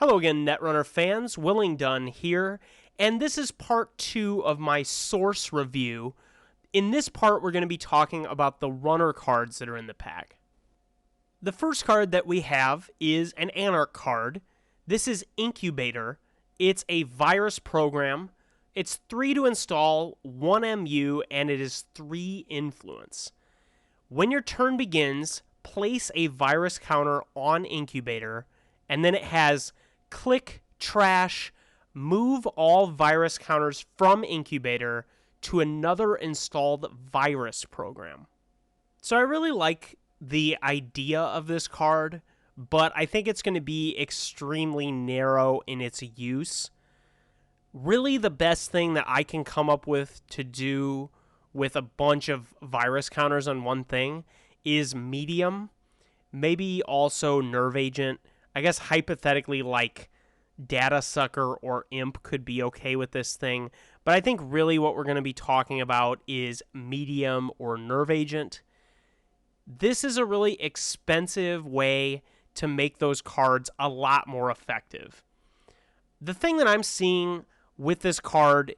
Hello again, Netrunner fans. Willingdon here, and this is part 2 of my source review. In this part, we're going to be talking about the runner cards that are in the pack. The first card that we have is an Anarch card. This is Incubator. It's a virus program. It's 3 to install, 1 MU, and it is 3 influence. When your turn begins, place a virus counter on Incubator, and then it has click, trash, move all virus counters from Incubator to another installed virus program. So I really like the idea of this card, but I think it's going to be extremely narrow in its use. Really the best thing that I can come up with to do with a bunch of virus counters on one thing is medium, maybe also nerve agent. I guess hypothetically like Data Sucker or Imp could be okay with this thing, but I think really what we're going to be talking about is medium or nerve agent. This is a really expensive way to make those cards a lot more effective. The thing that I'm seeing with this card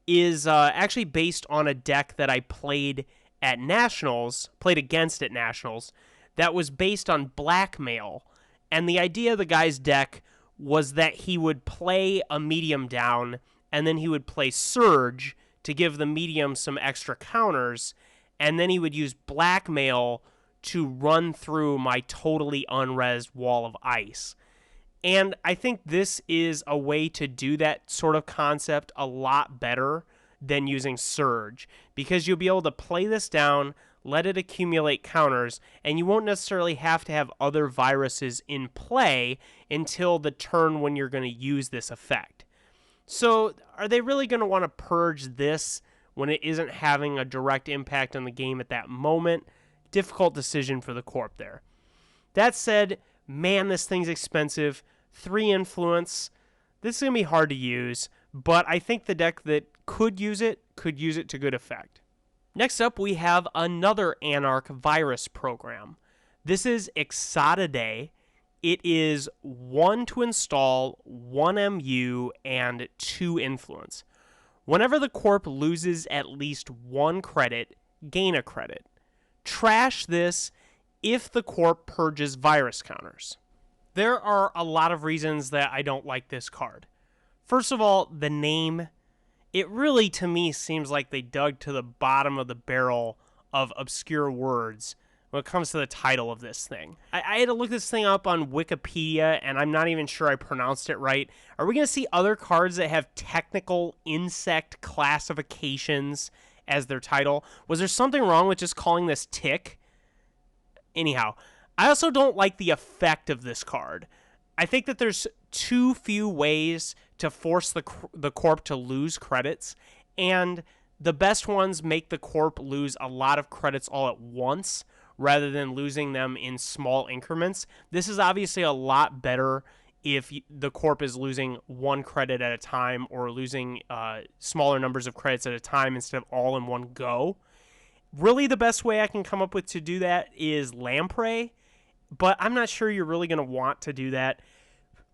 is actually based on a deck that I played against at Nationals, that was based on Blackmail. And the idea of the guy's deck was that he would play a medium down, and then he would play Surge to give the medium some extra counters, and then he would use Blackmail to run through my totally unrezzed wall of ice. And I think this is a way to do that sort of concept a lot better than using Surge, because you'll be able to play this down, let it accumulate counters, and you won't necessarily have to have other viruses in play until the turn when you're going to use this effect. So are they really going to want to purge this when it isn't having a direct impact on the game at that moment? Difficult decision for the Corp there. That said, man, this thing's expensive. 3 influence. This is going to be hard to use, but I think the deck that could use it to good effect. Next up, we have another Anarch virus program. This is Exotidae. It is 1 to install, 1 MU, and 2 influence. Whenever the Corp loses at least 1 credit, gain a credit. Trash this if the Corp purges virus counters. There are a lot of reasons that I don't like this card. First of all, the name. It really, to me, seems like they dug to the bottom of the barrel of obscure words when it comes to the title of this thing. I had to look this thing up on Wikipedia, and I'm not even sure I pronounced it right. Are we going to see other cards that have technical insect classifications as their title? Was there something wrong with just calling this Tick? Anyhow, I also don't like the effect of this card. I think that there's too few ways to force the Corp to lose credits, and the best ones make the Corp lose a lot of credits all at once rather than losing them in small increments. This is obviously a lot better if the Corp is losing 1 credit at a time or losing smaller numbers of credits at a time instead of all in one go. Really, the best way I can come up with to do that is Lamprey, but I'm not sure you're really going to want to do that.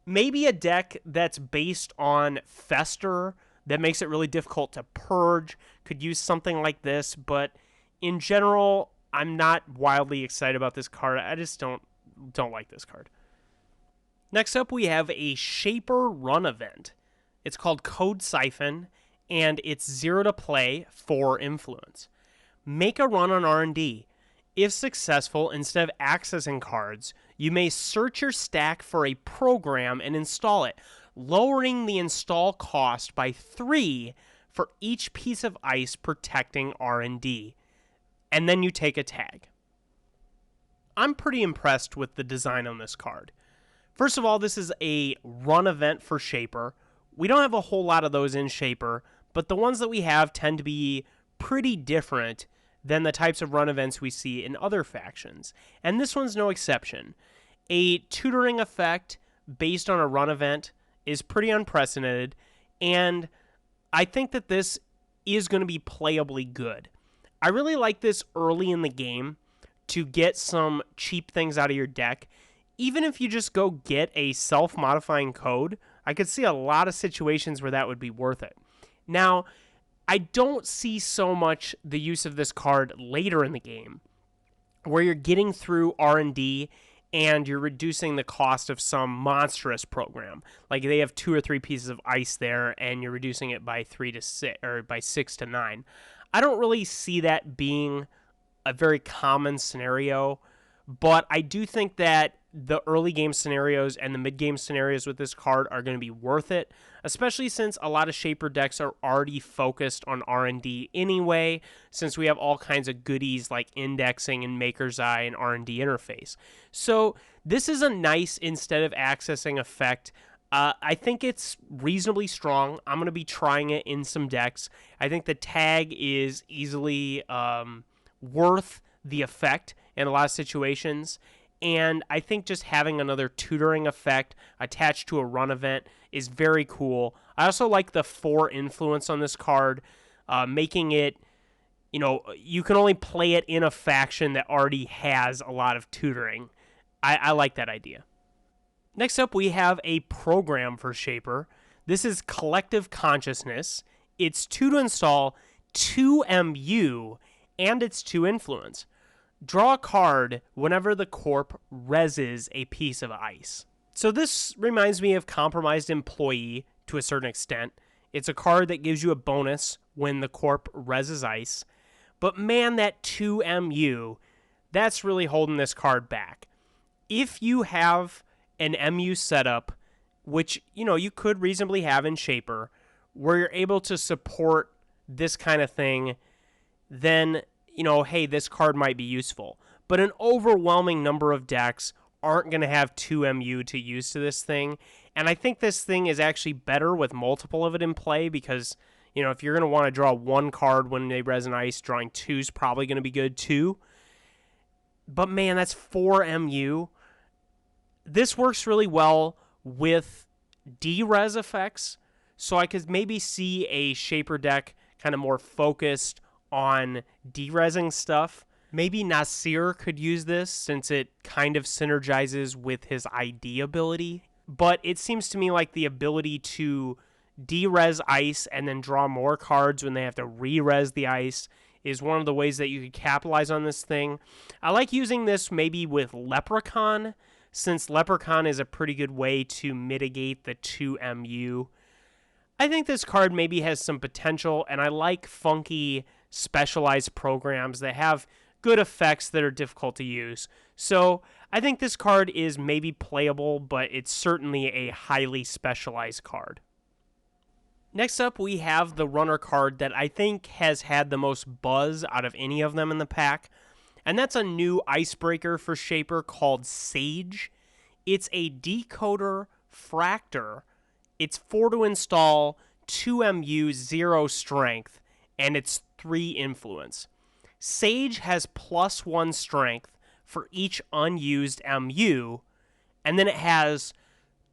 Maybe a deck that's based on Fester that makes it really difficult to purge could use something like this, but in general, I'm not wildly excited about this card. I just don't like this card. Next up, we have a Shaper run event. It's called Code Siphon, and it's 0 to play, 4 influence. Make a run on R&D. If successful, instead of accessing cards, you may search your stack for a program and install it, lowering the install cost by 3 for each piece of ice protecting R&D. And then you take a tag. I'm pretty impressed with the design on this card. First of all, this is a run event for Shaper. We don't have a whole lot of those in Shaper, but the ones that we have tend to be pretty different than the types of run events we see in other factions, and this one's no exception. A tutoring effect based on a run event is pretty unprecedented, and I think that this is going to be playably good. I really like this early in the game to get some cheap things out of your deck. even if you just go get a self-modifying code, I could see a lot of situations where that would be worth it. Now, I don't see so much the use of this card later in the game, where you're getting through R&D and you're reducing the cost of some monstrous program. Like they have 2 or 3 pieces of ice there, and you're reducing it by 3 to 6 or by 6 to 9. I don't really see that being a very common scenario, but I do think that the early game scenarios and the mid game scenarios with this card are going to be worth it, especially since a lot of Shaper decks are already focused on R&D anyway, since we have all kinds of goodies like indexing and Maker's Eye and R&D interface. So this is a nice instead of accessing effect. I think it's reasonably strong. I'm going to be trying it in some decks. I think the tag is easily worth the effect in a lot of situations. And I think just having another tutoring effect attached to a run event is very cool. I also like the 4 influence on this card, making it, you can only play it in a faction that already has a lot of tutoring. I like that idea. Next up, we have a program for Shaper. This is Collective Consciousness. It's 2 to install, 2 MU, and it's 2 influence. Draw a card whenever the corp reses a piece of ice. So this reminds me of Compromised Employee to a certain extent. It's a card that gives you a bonus when the corp reses ice. But man, that 2 MU, that's really holding this card back. If you have an MU setup, which you could reasonably have in Shaper, where you're able to support this kind of thing, then hey, this card might be useful. But an overwhelming number of decks aren't going to have 2 MU to use to this thing. And I think this thing is actually better with multiple of it in play because, if you're going to want to draw 1 card when they res an ice, drawing 2 is probably going to be good too. But man, that's 4 MU. This works really well with D-res effects. So I could maybe see a Shaper deck kind of more focused on derezzing stuff. Maybe Nasir could use this since it kind of synergizes with his ID ability. But it seems to me like the ability to derez ice and then draw more cards when they have to re-res the ice is one of the ways that you could capitalize on this thing. I like using this maybe with Leprechaun, since Leprechaun is a pretty good way to mitigate the 2 MU. I think this card maybe has some potential, and I like funky specialized programs that have good effects that are difficult to use. So I think this card is maybe playable, but it's certainly a highly specialized card. Next up, we have the runner card that I think has had the most buzz out of any of them in the pack, and that's a new icebreaker for Shaper called Sage. It's a decoder fractor. It's 4 to install, 2 MU, 0 strength, and it's 3 influence. Sage has +1 strength for each unused MU, and then it has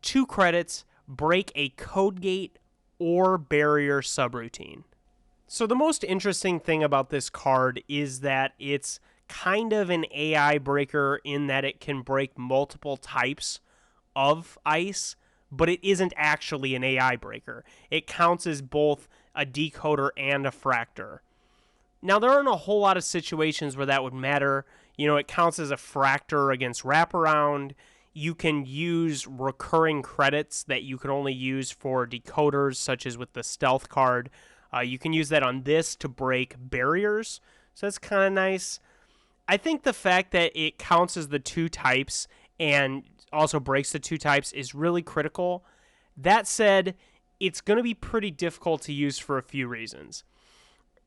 2 credits, break a code gate or barrier subroutine. So the most interesting thing about this card is that it's kind of an AI breaker in that it can break multiple types of ice, but it isn't actually an AI breaker. It counts as both a decoder and a fractor. Now, there aren't a whole lot of situations where that would matter. It counts as a fractor against wraparound. You can use recurring credits that you can only use for decoders, such as with the stealth card. You can use that on this to break barriers, so that's kind of nice. I think the fact that it counts as the 2 types and also breaks the 2 types is really critical. That said, it's going to be pretty difficult to use for a few reasons.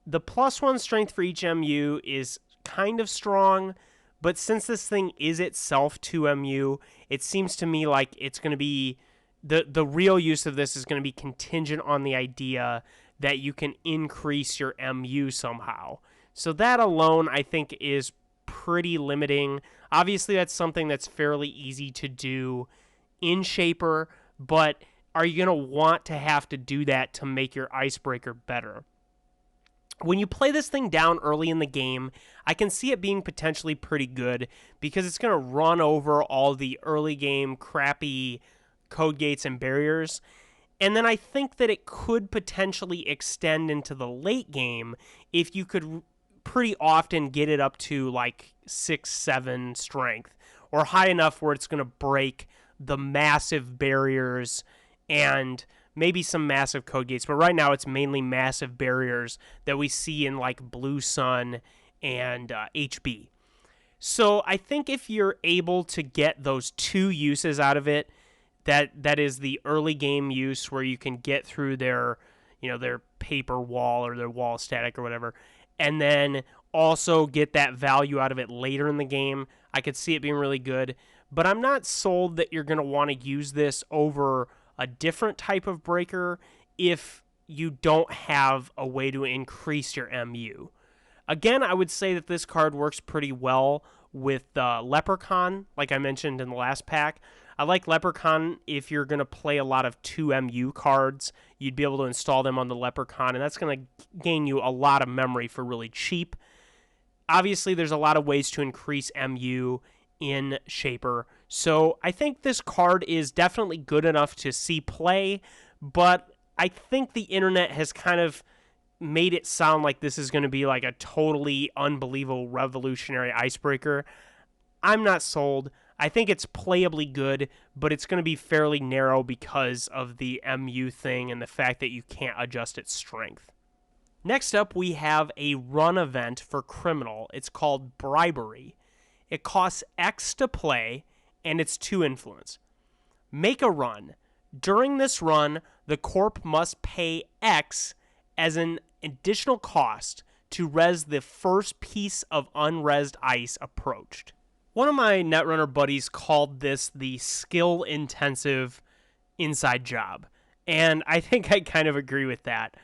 The +1 strength for each MU is kind of strong, but since this thing is itself 2 MU, it seems to me like it's going to be, the real use of this is going to be contingent on the idea that you can increase your MU somehow. So that alone, I think, is pretty limiting. Obviously, that's something that's fairly easy to do in Shaper, but are you going to want to have to do that to make your icebreaker better? When you play this thing down early in the game, I can see it being potentially pretty good because it's going to run over all the early game crappy code gates and barriers. And then I think that it could potentially extend into the late game if you could pretty often get it up to like 6, 7 strength or high enough where it's going to break the massive barriers and maybe some massive code gates, but right now it's mainly massive barriers that we see in like Blue Sun and HB. So I think if you're able to get those two uses out of it, that is the early game use where you can get through their, their paper wall or their wall static or whatever, and then also get that value out of it later in the game. I could see it being really good, but I'm not sold that you're going to want to use this over a different type of breaker if you don't have a way to increase your MU. Again, I would say that this card works pretty well with Leprechaun, like I mentioned in the last pack. I like Leprechaun if you're going to play a lot of 2MU cards. You'd be able to install them on the Leprechaun, and that's going to gain you a lot of memory for really cheap. Obviously, there's a lot of ways to increase MU in Shaper, so I think this card is definitely good enough to see play, but I think the internet has kind of made it sound like this is going to be like a totally unbelievable revolutionary icebreaker. I'm not sold. I think it's playably good, but it's going to be fairly narrow because of the MU thing and the fact that you can't adjust its strength. Next up, we have a run event for Criminal. It's called Bribery. It costs X to play, and it's 2 influence. Make a run. During this run, the corp must pay X as an additional cost to res the first piece of unresed ice approached. One of my Netrunner buddies called this the skill-intensive inside job, and I think I kind of agree with that.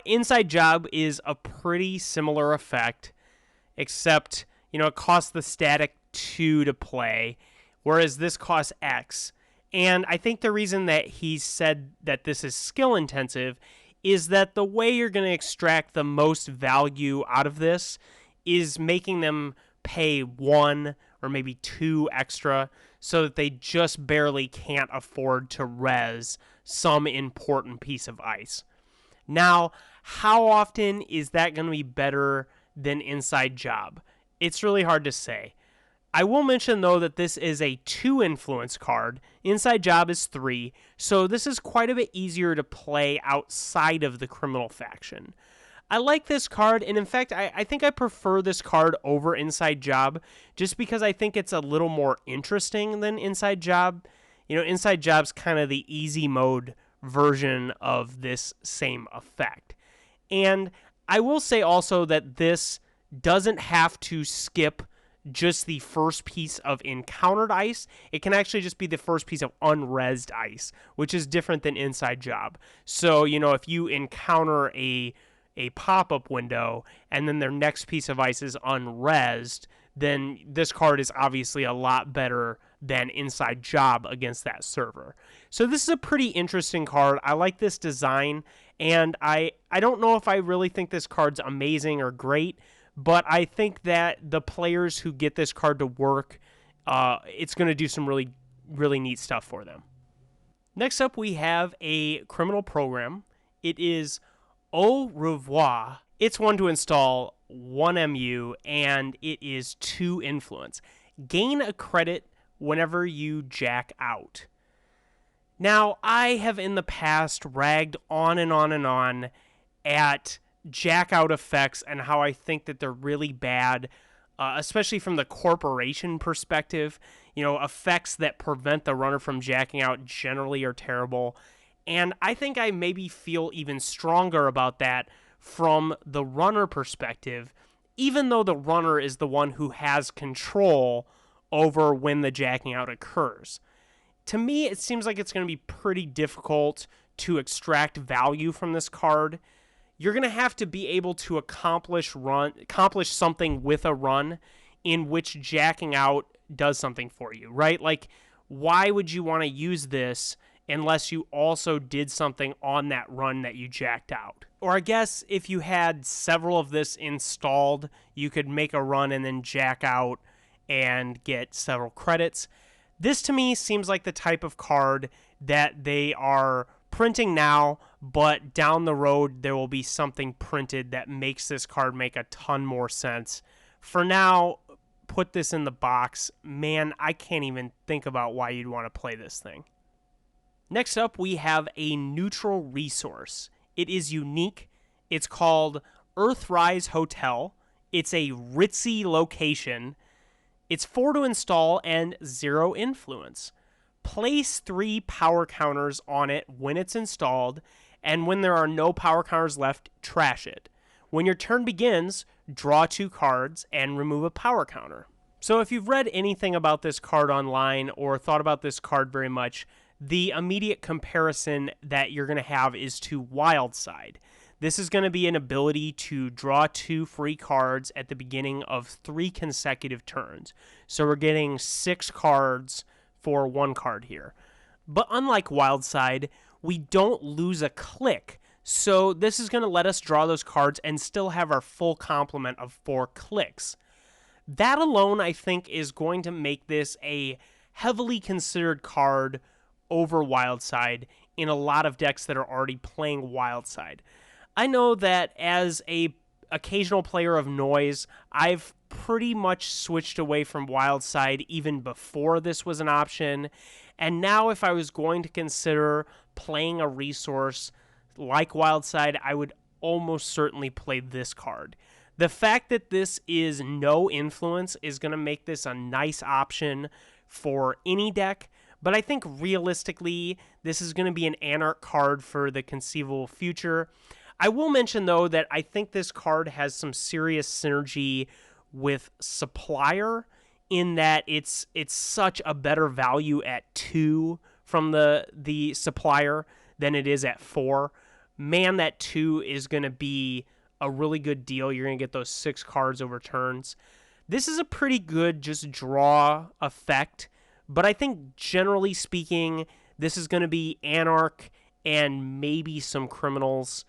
Inside job is a pretty similar effect, except, it costs the static 2 to play, whereas this costs X. And I think the reason that he said that this is skill-intensive is that the way you're going to extract the most value out of this is making them pay 1 or maybe 2 extra so that they just barely can't afford to res some important piece of ice. Now, how often is that going to be better than inside job? It's really hard to say. I will mention, though, that this is a 2 influence card. Inside job is 3, so this is quite a bit easier to play outside of the criminal faction. I like this card, and in fact, I think I prefer this card over Inside Job, just because I think it's a little more interesting than Inside Job. Inside Job's kind of the easy mode version of this same effect. And I will say also that this doesn't have to skip just the first piece of encountered ice. It can actually just be the first piece of unresed ice, which is different than Inside Job. So, if you encounter a pop-up window and then their next piece of ice is unresed, then this card is obviously a lot better than Inside Job against that server. So this is a pretty interesting card. I like this design, and I don't know if I really think this card's amazing or great, but I think that the players who get this card to work, it's going to do some really, really neat stuff for them. Next up, we have a criminal program. It is Au Revoir. It's one to install, 1 MU, and it is 2 influence. Gain a credit whenever you jack out. Now, I have in the past ragged on and on and on at jack out effects and how I think that they're really bad, especially from the corporation perspective. Effects that prevent the runner from jacking out generally are terrible. And I think I maybe feel even stronger about that from the runner perspective, even though the runner is the one who has control over when the jacking out occurs. To me, it seems like it's going to be pretty difficult to extract value from this card. You're going to have to be able to accomplish something with a run in which jacking out does something for you, right? Like, why would you want to use this unless you also did something on that run that you jacked out. Or I guess if you had several of this installed, you could make a run and then jack out and get several credits. This to me seems like the type of card that they are printing now, but down the road there will be something printed that makes this card make a ton more sense. For now, put this in the box. Man, I can't even think about why you'd want to play this thing. Next up, we have a neutral resource. It is unique. It's called Earthrise Hotel. It's a ritzy location. It's 4 to install and 0 influence. Place 3 power counters on it when it's installed, and when there are no power counters left, trash it. When your turn begins, draw 2 cards and remove a power counter. So if you've read anything about this card online or thought about this card very much, the immediate comparison that you're going to have is to Wildside. This is going to be an ability to draw 2 free cards at the beginning of 3 consecutive turns. So we're getting 6 cards for 1 card here. But unlike Wildside, we don't lose a click. So this is going to let us draw those cards and still have our full complement of 4 clicks. That alone, I think, is going to make this a heavily considered card over Wildside in a lot of decks that are already playing Wildside. I know that as a occasional player of Noise, I've pretty much switched away from Wildside even before this was an option, and now if I was going to consider playing a resource like Wildside, I would almost certainly play this card. The fact that this is no influence is going to make this a nice option for any deck, but I think realistically, this is going to be an Anarch card for the conceivable future. I will mention, though, that I think this card has some serious synergy with Supplier in that it's such a better value at 2 from the Supplier than it is at 4. Man, that 2 is going to be a really good deal. You're going to get those 6 cards over turns. This is a pretty good just draw effect, but I think generally speaking, this is going to be Anarch and maybe some Criminals.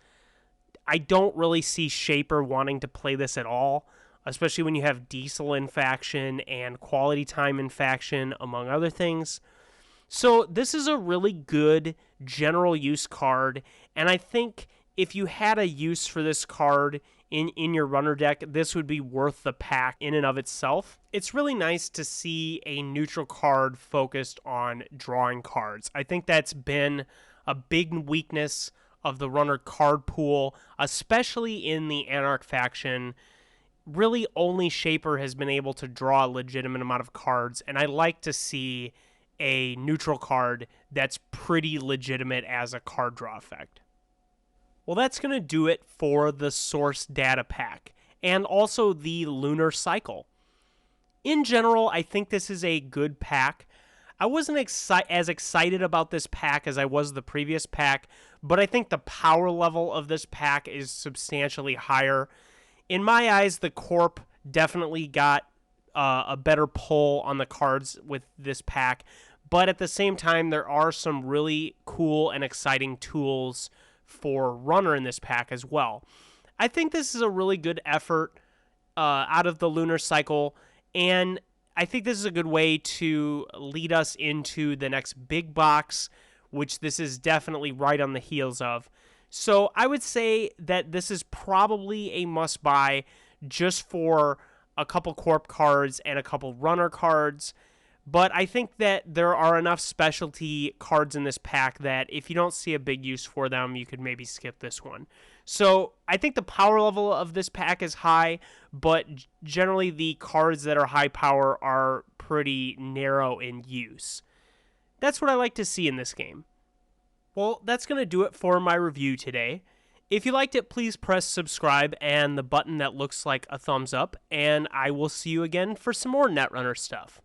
I don't really see Shaper wanting to play this at all, especially when you have Diesel in faction and Quality Time in faction, among other things. So this is a really good general use card, and I think if you had a use for this card in your runner deck, this would be worth the pack in and of itself. It's really nice to see a neutral card focused on drawing cards. I think that's been a big weakness of the runner card pool, especially in the Anarch faction. Really only Shaper has been able to draw a legitimate amount of cards, and I like to see a neutral card that's pretty legitimate as a card draw effect. Well, that's going to do it for the Source Data Pack, and also the Lunar Cycle. In general, I think this is a good pack. I wasn't as excited about this pack as I was the previous pack, but I think the power level of this pack is substantially higher. In my eyes, the Corp definitely got a better pull on the cards with this pack, but at the same time, there are some really cool and exciting tools for Runner in this pack as well. I think this is a really good effort out of the Lunar Cycle, and I think this is a good way to lead us into the next big box, which this is definitely right on the heels of. So I would say that this is probably a must-buy just for a couple Corp cards and a couple Runner cards. But I think that there are enough specialty cards in this pack that if you don't see a big use for them, you could maybe skip this one. So I think the power level of this pack is high, but generally the cards that are high power are pretty narrow in use. That's what I like to see in this game. Well, that's going to do it for my review today. If you liked it, please press subscribe and the button that looks like a thumbs up, and I will see you again for some more Netrunner stuff.